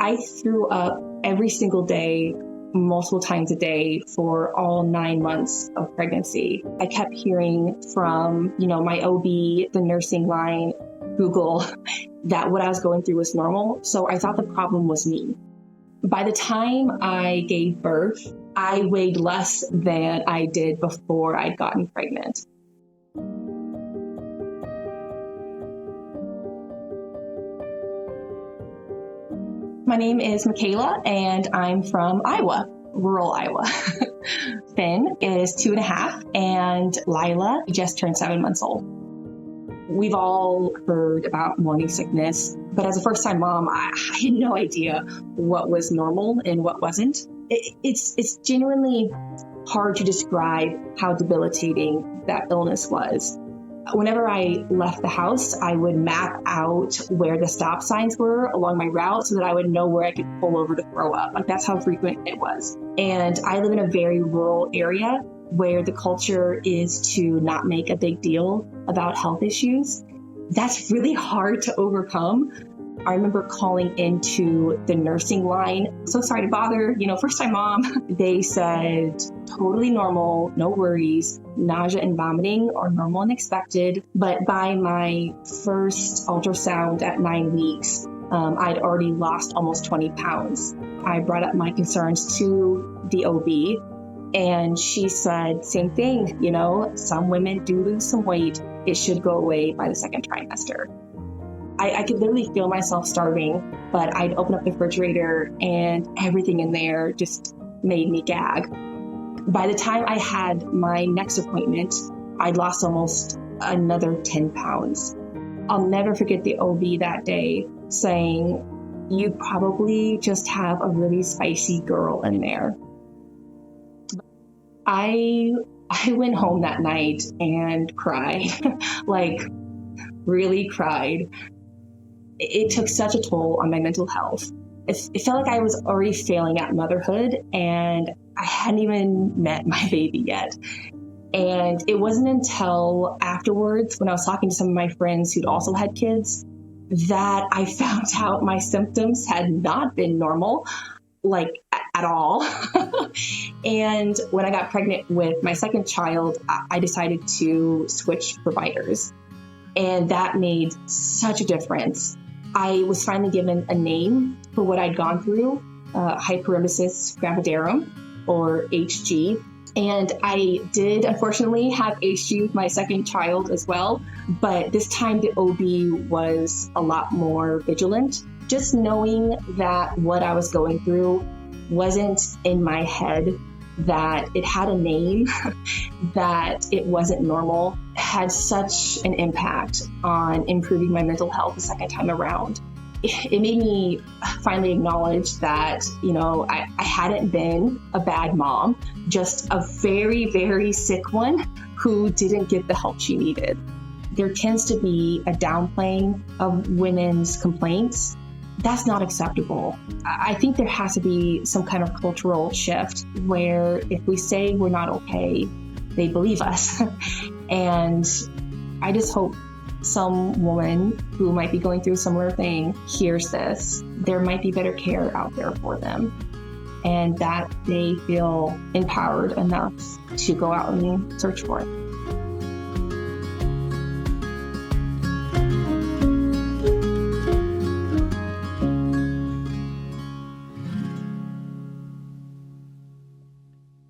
I threw up every single day, multiple times a day for all 9 months of pregnancy. I kept hearing from, my OB, the nursing line, Google, that what I was going through was normal. So I thought the problem was me. By the time I gave birth, I weighed less than I did before I'd gotten pregnant. My name is Mycaela, and I'm from Iowa, rural Iowa. Finn is 2.5, and Lila just turned 7 months old. We've all heard about morning sickness, but as a first-time mom, I had no idea what was normal and what wasn't. It's genuinely hard to describe how debilitating that illness was. Whenever I left the house, I would map out where the stop signs were along my route so that I would know where I could pull over to throw up. Like, that's how frequent it was. And I live in a very rural area where the culture is to not make a big deal about health issues. That's really hard to overcome. I remember calling into the nursing line. So sorry to bother, first time mom. They said, totally normal, no worries. Nausea and vomiting are normal and expected. But by my first ultrasound at 9 weeks, I'd already lost almost 20 pounds. I brought up my concerns to the OB, and she said, same thing, some women do lose some weight. It should go away by the second trimester. I could literally feel myself starving, but I'd open up the refrigerator and everything in there just made me gag. By the time I had my next appointment, I'd lost almost another 10 pounds. I'll never forget the OB that day saying, you probably just have a really spicy girl in there. I went home that night and cried, really cried. It took such a toll on my mental health. It felt like I was already failing at motherhood, and I hadn't even met my baby yet. And it wasn't until afterwards, when I was talking to some of my friends who'd also had kids, that I found out my symptoms had not been normal, at all. And when I got pregnant with my second child, I decided to switch providers. And that made such a difference. I was finally given a name for what I'd gone through, hyperemesis gravidarum, or HG. And I did, unfortunately, have HG with my second child as well. But this time the OB was a lot more vigilant. Just knowing that what I was going through wasn't in my head, that it had a name, that it wasn't normal, had such an impact on improving my mental health the second time around. It made me finally acknowledge that, I hadn't been a bad mom, just a very, very sick one who didn't get the help she needed. There tends to be a downplaying of women's complaints. That's not acceptable. I think there has to be some kind of cultural shift where if we say we're not okay, they believe us. And I just hope some woman who might be going through a similar thing hears this. There might be better care out there for them, and that they feel empowered enough to go out and search for it.